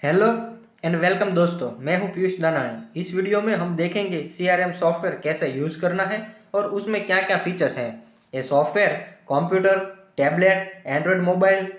Hello and welcome दोस्तों, मैं हूं पीयूष दानानी। इस वीडियो में हम देखेंगे सीआरएम सॉफ्टवेयर कैसे यूज़ करना है और उसमें क्या क्या फीचर्स हैं। ये software computer, tablet, Android mobile,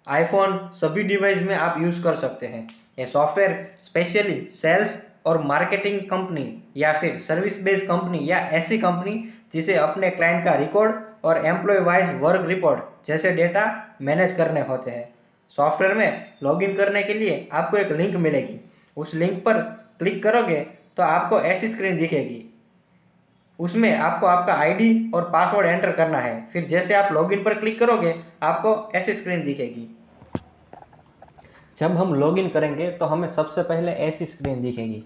iPhone सभी डिवाइस में आप यूज़ कर सकते हैं। ये सॉफ्टवेयर स्पेशली सेल्स और मार्केटिंग कंपनी या फिर सर्विस बेस्ड कंपनी या ऐसी कंपनी जिसे अपने क्लाइंट का रिकॉर्ड और एम्प्लॉय वाइज वर्क रिपोर्ट जैसे डेटा मैनेज करने होते हैं। सॉफ्टवेयर में लॉगिन करने के लिए आपको एक लिंक मिलेगी। उस लिंक पर क्लिक करोगे तो आपको ऐसी स्क्रीन दिखेगी। उसमें आपको आपका आईडी और पासवर्ड एंटर करना है। फिर जैसे आप लॉगिन पर क्लिक करोगे आपको ऐसी स्क्रीन दिखेगी। जब हम लॉगिन करेंगे तो हमें सबसे पहले ऐसी स्क्रीन दिखेगी।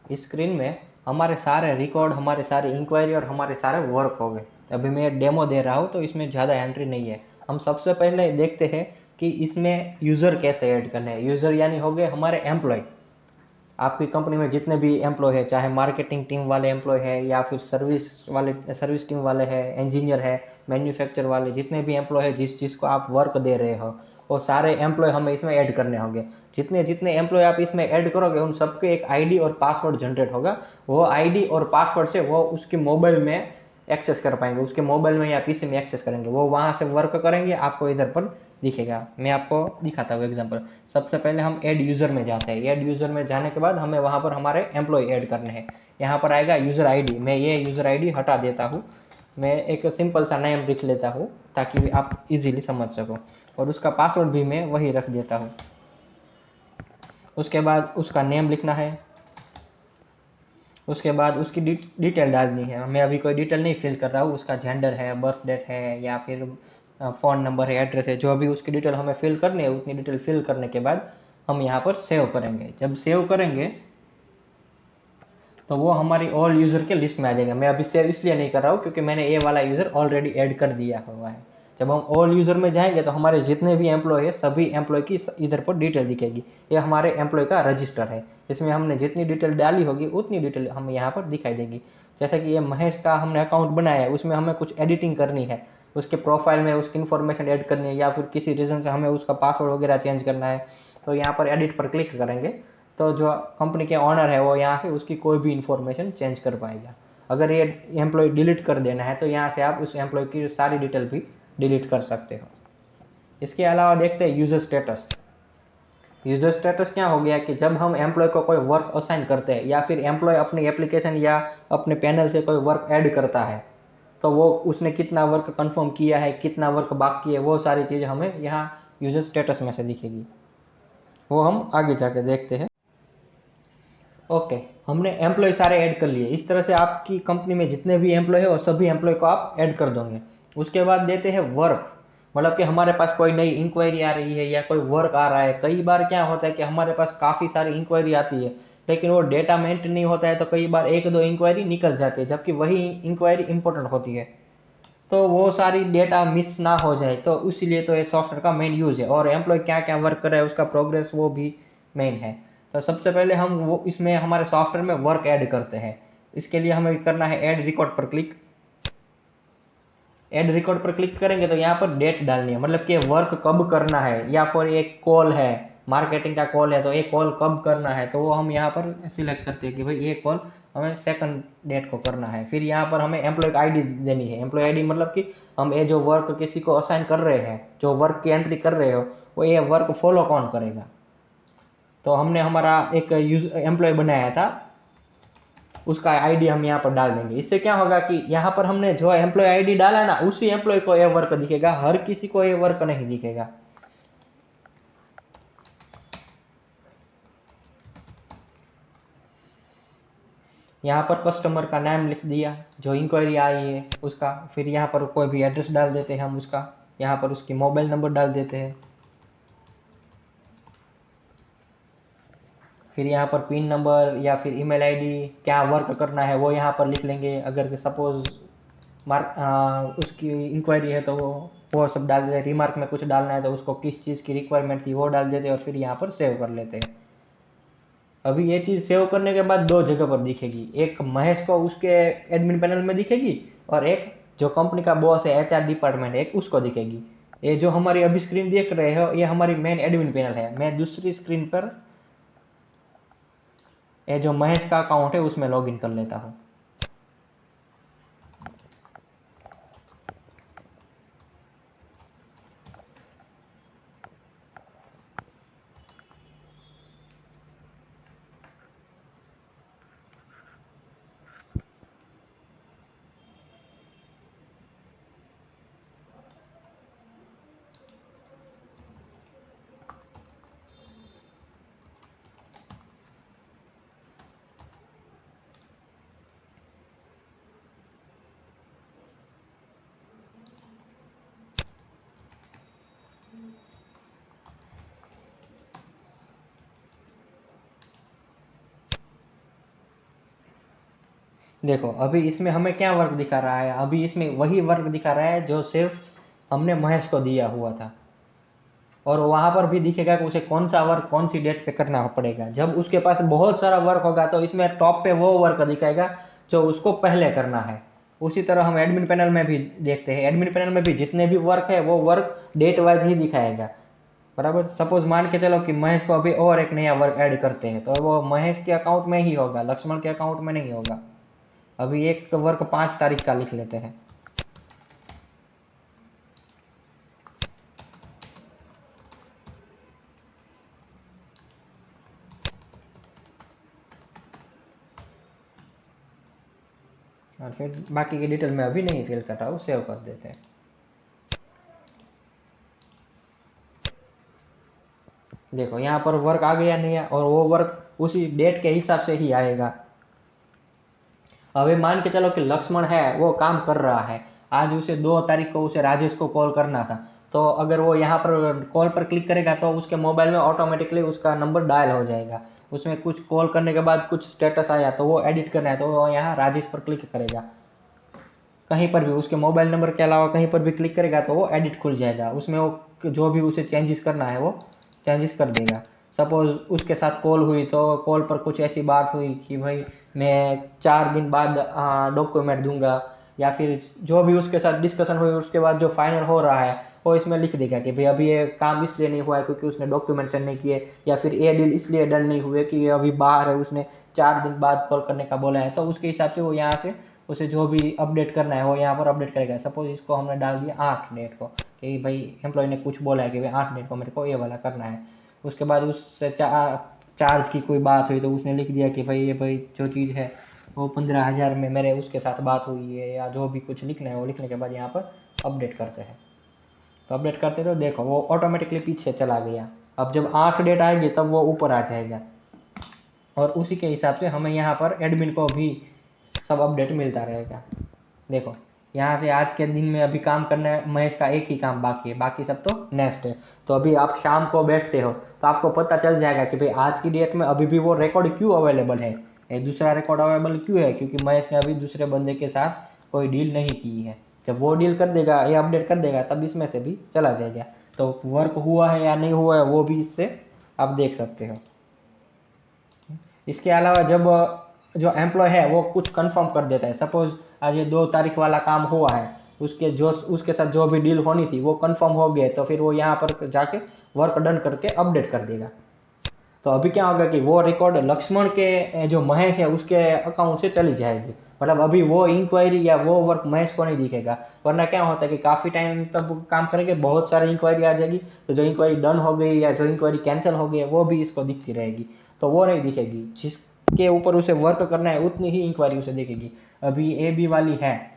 इस स्क्रीन में हमारे सारे रिकॉर्ड, हमारे सारे इंक्वायरी और हमारे सारे वर्क हो गए। अभी मैं डेमो दे रहा हूँ तो इसमें ज़्यादा एंट्री नहीं है। हम सबसे पहले देखते हैं कि इसमें यूज़र कैसे ऐड करने हैं। यूज़र यानी हो गए हमारे एम्प्लॉय। आपकी कंपनी में जितने भी एम्प्लॉय है, चाहे मार्केटिंग टीम वाले एम्प्लॉय है या फिर सर्विस टीम वाले हैं, इंजीनियर है, मैन्युफैक्चर वाले, जितने भी एम्प्लॉय है जिस चीज़ को आप वर्क दे रहे हो वो सारे एम्प्लॉय हमें इसमें ऐड करने होंगे। जितने जितने एम्प्लॉय आप इसमें ऐड करोगे उन सबके एक आईडी और पासवर्ड जनरेट होगा। वो आईडी और पासवर्ड से वो उसके मोबाइल में एक्सेस कर पाएंगे, उसके मोबाइल में या पीसी में एक्सेस करेंगे, वो वहाँ से वर्क करेंगे, आपको इधर पर दिखेगा। मैं आपको दिखाता हूँ एग्जांपल। सबसे पहले हम ऐड यूज़र में जाते हैं। ऐड यूज़र में जाने के बाद हमें वहाँ पर हमारे एम्प्लॉय ऐड करने हैं। यहाँ पर आएगा यूज़र आईडी। मैं ये यूज़र आईडी हटा देता हूँ। मैं एक सिंपल सा नेम लिख लेता हूँ ताकि आप इजीली समझ सको, और उसका पासवर्ड भी मैं वही रख देता हूँ। उसके बाद उसका नेम लिखना है। उसके बाद उसकी डिटेल डालनी है। मैं अभी कोई डिटेल नहीं फिल कर रहा हूँ। उसका जेंडर है, बर्थ डेट है या फिर फ़ोन नंबर है, एड्रेस है, जो भी उसकी डिटेल हमें फिल करनी है उतनी डिटेल फिल करने के बाद हम यहाँ पर सेव करेंगे। जब सेव करेंगे तो वो हमारी ऑल यूज़र के लिस्ट में आ जाएगा। मैं अभी सेव इसलिए नहीं कर रहा हूँ क्योंकि मैंने ये वाला यूज़र ऑलरेडी ऐड कर दिया हुआ है। जब हम ऑल यूज़र में जाएंगे तो हमारे जितने भी एम्प्लॉय है सभी एम्प्लॉय की इधर पर डिटेल दिखेगी। ये हमारे एम्प्लॉय का रजिस्टर है। इसमें हमने जितनी डिटेल डाली होगी उतनी डिटेल हमें यहाँ पर दिखाई देगी। जैसे कि ये महेश का हमने अकाउंट बनाया है, उसमें हमें कुछ एडिटिंग करनी है, उसके प्रोफाइल में उसकी इन्फॉर्मेशन ऐड करनी है या फिर किसी रीज़न से हमें उसका पासवर्ड वगैरह चेंज करना है, तो यहाँ पर एडिट पर क्लिक करेंगे तो जो कंपनी के ऑनर है वो यहाँ से उसकी कोई भी इंफॉर्मेशन चेंज कर पाएगा। अगर ये एम्प्लॉय डिलीट कर देना है तो यहाँ से आप उस एम्प्लॉय की सारी डिटेल भी डिलीट कर सकते हो। इसके अलावा देखते हैं यूज़र स्टेटस। यूज़र स्टेटस क्या हो गया कि जब हम एम्प्लॉय को कोई वर्क असाइन करते हैं या फिर एम्प्लॉय अपनी एप्लीकेशन या अपने पैनल से कोई वर्क ऐड करता है तो वो उसने कितना वर्क कंफर्म किया है, कितना वर्क बाकी है, वो सारी चीज़ हमें यहाँ यूज़र स्टेटस में से दिखेगी। वो हम आगे जाके देखते हैं। ओके, हमने एम्प्लॉय सारे ऐड कर लिए। इस तरह से आपकी कंपनी में जितने भी एम्प्लॉय है वो सभी एम्प्लॉय को आप ऐड कर दोगे। उसके बाद देते हैं वर्क। मतलब कि हमारे पास कोई नई इंक्वायरी आ रही है या कोई वर्क आ रहा है। कई बार क्या होता है कि हमारे पास काफ़ी सारी इंक्वायरी आती है लेकिन वो डेटा मेंटेन नहीं होता है, तो कई बार एक दो इंक्वायरी निकल जाती है जबकि वही इंक्वायरी इंपॉर्टेंट होती है। तो वो सारी डेटा मिस ना हो जाए तो इसीलिए तो ये सॉफ्टवेयर का मेन यूज़ है। और एम्प्लॉय क्या क्या वर्क कर रहा है उसका प्रोग्रेस वो भी मेन है। तो सबसे पहले हम वो इसमें हमारे सॉफ्टवेयर में वर्क ऐड करते हैं। इसके लिए हमें करना है ऐड रिकॉर्ड पर क्लिक। ऐड रिकॉर्ड पर क्लिक करेंगे तो यहाँ पर डेट डालनी है, मतलब कि वर्क कब करना है, या फिर एक कॉल है, मार्केटिंग का कॉल है तो ये कॉल कब करना है, तो वो हम यहाँ पर सिलेक्ट करते हैं कि भाई ये कॉल हमें सेकंड डेट को करना है। फिर यहाँ पर हमें एम्प्लॉय आईडी देनी है। एम्प्लॉय आईडी मतलब कि हम ये जो वर्क किसी को असाइन कर रहे हैं, जो वर्क की एंट्री कर रहे हो, वो ये वर्क फॉलो कौन करेगा। तो हमने हमारा एक एम्प्लॉय बनाया था, उसका आईडी हम यहाँ पर डाल देंगे। इससे क्या होगा कि यहाँ पर हमने जो एम्प्लॉय आईडी डाला ना उसी एम्प्लॉय को ये वर्क दिखेगा, हर किसी को ये वर्क नहीं दिखेगा। यहाँ पर कस्टमर का नाम लिख दिया, जो इंक्वायरी आई है उसका। फिर यहाँ पर कोई भी एड्रेस डाल देते हैं हम उसका। यहाँ पर उसकी मोबाइल नंबर डाल देते हैं। फिर यहाँ पर पिन नंबर या फिर ईमेल आईडी, क्या वर्क करना है वो यहाँ पर लिख लेंगे। अगर सपोज उसकी इंक्वायरी है तो वो सब डाल देते हैं। रिमार्क में कुछ डालना है तो उसको किस चीज़ की रिक्वायरमेंट थी वो डाल देते हैं और फिर यहाँ पर सेव कर लेते हैं। अभी ये चीज़ सेव करने के बाद दो जगह पर दिखेगी। एक महेश को उसके एडमिन पैनल में दिखेगी और एक जो कंपनी का बॉस है, एचआर डिपार्टमेंट है, एक उसको दिखेगी। ये जो हमारी अभी स्क्रीन देख रहे हो ये हमारी मेन एडमिन पैनल है। मैं दूसरी स्क्रीन पर ये जो महेश का अकाउंट है उसमें लॉगिन कर लेता हूँ। देखो अभी इसमें हमें क्या वर्क दिखा रहा है, अभी इसमें वही वर्क दिखा रहा है जो सिर्फ हमने महेश को दिया हुआ था। और वहां पर भी दिखेगा कि उसे कौन सा वर्क कौन सी डेट पे करना पड़ेगा। जब उसके पास बहुत सारा वर्क होगा तो इसमें टॉप पे वो वर्क दिखाएगा जो उसको पहले करना है। उसी तरह हम एडमिन पैनल में भी देखते हैं, एडमिन पैनल में भी जितने भी वर्क है वो वर्क डेट वाइज ही दिखाएगा। बराबर, सपोज मान के चलो कि महेश को अभी और एक नया वर्क ऐड करते हैं तो वो महेश के अकाउंट में ही होगा, लक्ष्मण के अकाउंट में नहीं होगा। अभी एक वर्क 5 तारीख का लिख लेते हैं। और फिर बाकी की डिटेल मैं अभी नहीं फिल कर रहा हूँ, सेव कर देते हैं। देखो यहाँ पर वर्क आ गया नहीं है और वो वर्क उसी डेट के हिसाब से ही आएगा। अभी मान के चलो कि लक्ष्मण है वो काम कर रहा है, आज उसे 2 तारीख को उसे राजेश को कॉल करना था। तो अगर वो यहाँ पर कॉल पर क्लिक करेगा तो उसके मोबाइल में ऑटोमेटिकली उसका नंबर डायल हो जाएगा। उसमें कुछ कॉल करने के बाद कुछ स्टेटस आया तो वो एडिट करना है तो वो यहाँ राजेश पर क्लिक करेगा। कहीं पर भी उसके मोबाइल नंबर के अलावा कहीं पर भी क्लिक करेगा तो वो एडिट खुल जाएगा, उसमें वो जो भी उसे चेंजेस करना है वो चेंजेस कर देगा। सपोज उसके साथ कॉल हुई तो कॉल पर कुछ ऐसी बात हुई कि भाई मैं 4 दिन बाद डॉक्यूमेंट दूंगा, या फिर जो भी उसके साथ डिस्कशन हुई उसके बाद जो फाइनल हो रहा है वो इसमें लिख देगा कि भाई अभी ये काम इसलिए नहीं हुआ है क्योंकि उसने डॉक्यूमेंट सेंड नहीं किए, या फिर ये डील इसलिए डन नहीं हुए कि ये अभी बाहर है, उसने 4 दिन बाद कॉल करने का बोला है। तो उसके हिसाब से वो यहाँ से उसे जो भी अपडेट करना है वो यहाँ पर अपडेट करेगा। सपोज इसको हमने डाल दिया 8 डेट को कि भाई एम्प्लॉय ने कुछ बोला है कि भाई 8 डेट को मेरे को ये वाला करना है। उसके बाद उससे चार्ज की कोई बात हुई तो उसने लिख दिया कि भाई ये भाई जो चीज़ है वो 15,000 में मेरे उसके साथ बात हुई है, या जो भी कुछ लिखना है वो लिखने के बाद यहाँ पर अपडेट करते हैं। तो अपडेट करते तो देखो वो ऑटोमेटिकली पीछे चला गया। अब जब 8 डेट आएगी तब वो ऊपर आ जाएगा। और उसी के हिसाब से हमें यहाँ पर एडमिन को भी सब अपडेट मिलता रहेगा। देखो यहाँ से आज के दिन में अभी काम करना है महेश का, एक ही काम बाकी है, बाकी सब तो नेक्स्ट है। तो अभी आप शाम को बैठते हो तो आपको पता चल जाएगा कि भाई आज की डेट में अभी भी वो रिकॉर्ड क्यों अवेलेबल है। ये दूसरा रिकॉर्ड अवेलेबल क्यों है, क्योंकि महेश ने अभी दूसरे बंदे के साथ कोई डील नहीं की है। जब वो डील कर देगा, ये अपडेट कर देगा, तब इसमें से भी चला जाएगा। तो वर्क हुआ है या नहीं हुआ है वो भी इससे आप देख सकते हो। इसके अलावा जब जो एम्प्लॉय है वो कुछ कंफर्म कर देता है, सपोज आज ये 2 तारीख वाला काम हुआ है, उसके साथ जो भी डील होनी थी वो कंफर्म हो गया, तो फिर वो यहाँ पर जाके वर्क डन करके अपडेट कर देगा। तो अभी क्या होगा कि वो रिकॉर्ड लक्ष्मण के जो महेश है उसके अकाउंट से चली जाएगी। मतलब अभी वो इंक्वायरी या वो वर्क महेश को नहीं दिखेगा। वरना क्या होता है कि काफ़ी टाइम तब काम करेंगे, बहुत सारी इंक्वायरी आ जाएगी, तो जो इंक्वायरी डन हो गई या जो इंक्वायरी कैंसिल हो गई है वो भी इसको दिखती रहेगी। तो वो नहीं दिखेगी, जिसके ऊपर उसे वर्क करना है उतनी ही इंक्वायरी उसे दिखेगी। अभी ए बी वाली है,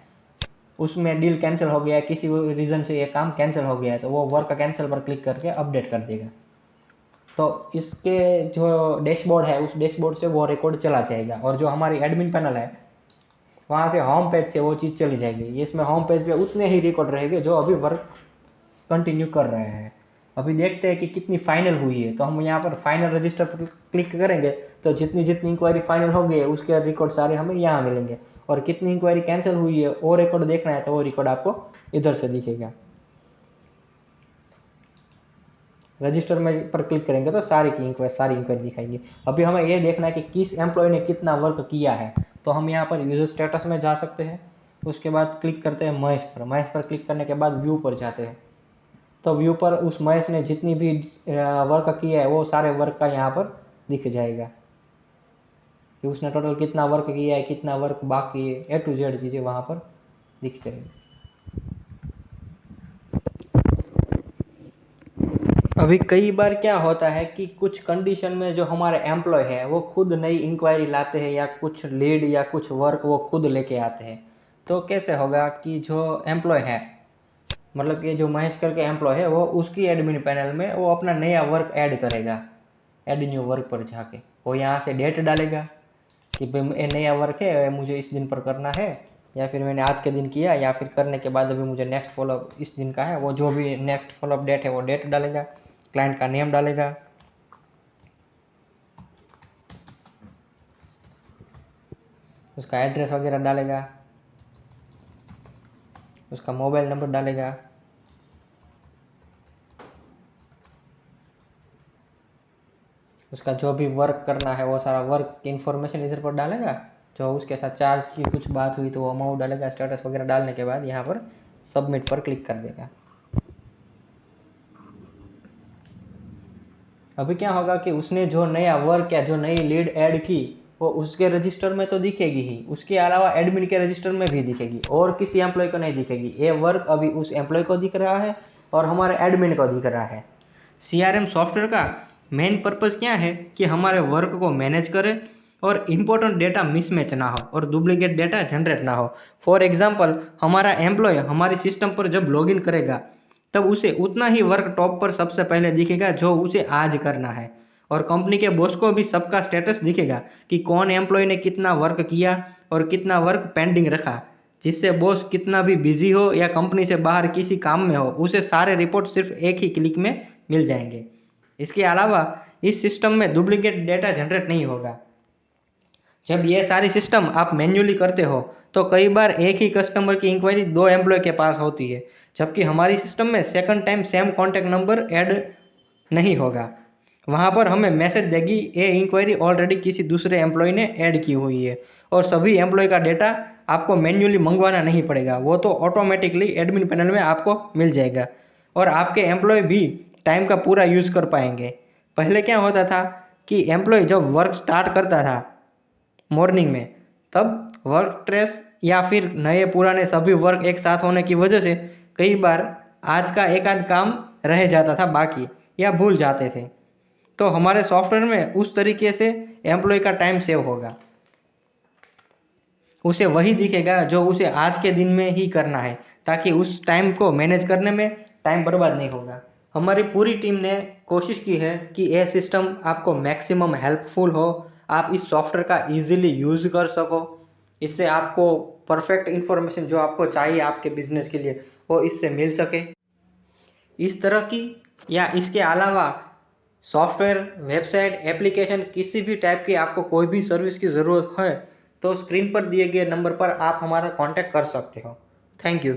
उसमें डील कैंसिल हो गया है, किसी रीज़न से ये काम कैंसिल हो गया है, तो वो वर्क कैंसिल पर क्लिक करके अपडेट कर देगा। तो इसके जो डैशबोर्ड है उस डैशबोर्ड से वो रिकॉर्ड चला जाएगा, और जो हमारी एडमिन पैनल है वहाँ से होम पेज से वो चीज़ चली जाएगी। इसमें होम पेज पे उतने ही रिकॉर्ड रहेंगे जो अभी वर्क कंटिन्यू कर रहे हैं। अभी देखते हैं कि कितनी फाइनल हुई है, तो हम यहाँ पर फाइनल रजिस्टर पर क्लिक करेंगे तो जितनी जितनी इंक्वायरी फाइनल हो गई है उसके रिकॉर्ड सारे हमें यहाँ मिलेंगे। और कितनी इंक्वायरी कैंसिल हुई है वो रिकॉर्ड देखना है तो वो रिकॉर्ड आपको इधर से दिखेगा। रजिस्टर में पर क्लिक करेंगे तो सारी इंक्वायरी दिखाएंगे। अभी हमें ये देखना है कि किस एम्प्लॉय ने कितना वर्क किया है। तो हम यहाँ पर यूजर स्टेटस में जा सकते हैं, उसके बाद क्लिक करते हैं महेश पर। महेश पर क्लिक करने के बाद व्यू पर जाते हैं, तो व्यू पर उस महेश ने जितनी भी वर्क किया है वो सारे वर्क का यहाँ पर दिख जाएगा। कि उसने टोटल कितना वर्क किया है, कितना वर्क बाकी है, ए टू जेड चीज़ें वहाँ पर दिख जाएगी। अभी कई बार क्या होता है कि कुछ कंडीशन में जो हमारे एम्प्लॉय है वो खुद नई इंक्वायरी लाते हैं या कुछ लीड या कुछ वर्क वो खुद लेके आते हैं। तो कैसे होगा कि जो एम्प्लॉय है, मतलब कि जो महेश करके एम्प्लॉय है, वो उसकी एडमिन पैनल में वो अपना नया वर्क ऐड करेगा। ऐड न्यू वर्क पर जाके वो यहाँ से डेट डालेगा कि भाई ये नया वर्क है, मुझे इस दिन पर करना है, या फिर मैंने आज के दिन किया, या फिर करने के बाद अभी मुझे नेक्स्ट फॉलोअप इस दिन का है, वो जो भी नेक्स्ट फॉलोअप डेट है वो डेट डालेगा, क्लाइंट का नेम डालेगा, उसका एड्रेस वगैरह डालेगा, उसका मोबाइल नंबर डालेगा, उसका जो भी वर्क करना है वो सारा वर्क की इन्फॉर्मेशन इधर पर डालेगा, जो उसके साथ चार्ज की कुछ बात हुई तो वो अमाउंट डालेगा, स्टेटस वगैरह डालने के बाद यहाँ पर सबमिट पर क्लिक कर देगा। अभी क्या होगा कि उसने जो नया वर्क या जो नई लीड ऐड की वो उसके रजिस्टर में तो दिखेगी ही, उसके अलावा एडमिन के रजिस्टर में भी दिखेगी, और किसी एम्प्लॉय को नहीं दिखेगी। ये वर्क अभी उस एम्प्लॉय को दिख रहा है और हमारे एडमिन को दिख रहा है। सीआरएम सॉफ्टवेयर का मेन पर्पज़ क्या है कि हमारे वर्क को मैनेज करे और इम्पोर्टेंट डेटा मिसमैच ना हो और डुप्लीकेट डेटा जनरेट ना हो। फॉर एग्जांपल, हमारा एम्प्लॉय हमारी सिस्टम पर जब लॉगिन करेगा तब उसे उतना ही वर्क टॉप पर सबसे पहले दिखेगा जो उसे आज करना है, और कंपनी के बॉस को भी सबका स्टेटस दिखेगा कि कौन एम्प्लॉय ने कितना वर्क किया और कितना वर्क पेंडिंग रखा, जिससे बॉस कितना भी बिजी हो या कंपनी से बाहर किसी काम में हो, उसे सारे रिपोर्ट सिर्फ एक ही क्लिक में मिल जाएंगे। इसके अलावा इस सिस्टम में डुप्लीकेट डेटा जनरेट नहीं होगा। जब ये सारी सिस्टम आप मैन्युअली करते हो तो कई बार एक ही कस्टमर की इंक्वायरी 2 एम्प्लॉय के पास होती है, जबकि हमारी सिस्टम में second time same contact number add नहीं होगा। वहाँ पर हमें मैसेज देगी ये इंक्वायरी ऑलरेडी किसी दूसरे एम्प्लॉय ने ऐड की हुई है, और सभी एम्प्लॉय का डेटा आपको मैन्युअली मंगवाना नहीं पड़ेगा, वो तो ऑटोमेटिकली एडमिन पैनल में आपको मिल जाएगा, और आपके एम्प्लॉय भी टाइम का पूरा यूज़ कर पाएंगे। पहले क्या होता था कि एम्प्लॉय जब वर्क स्टार्ट करता था मॉर्निंग में, तब वर्क स्ट्रेस या फिर नए पुराने सभी वर्क एक साथ होने की वजह से कई बार आज का एक आध काम रह जाता था बाकी, या भूल जाते थे। तो हमारे सॉफ्टवेयर में उस तरीके से एम्प्लॉय का टाइम सेव होगा, उसे वही दिखेगा जो उसे आज के दिन में ही करना है, ताकि उस टाइम को मैनेज करने में टाइम बर्बाद नहीं होगा। हमारी पूरी टीम ने कोशिश की है कि यह सिस्टम आपको मैक्सिमम हेल्पफुल हो, आप इस सॉफ्टवेयर का इजीली यूज़ कर सको, इससे आपको परफेक्ट इन्फॉर्मेशन जो आपको चाहिए आपके बिजनेस के लिए वो इससे मिल सके। इस तरह की या इसके अलावा सॉफ्टवेयर, वेबसाइट, एप्लीकेशन, किसी भी टाइप की आपको कोई भी सर्विस की ज़रूरत है तो स्क्रीन पर दिए गए नंबर पर आप हमारा कांटेक्ट कर सकते हो। Thank you.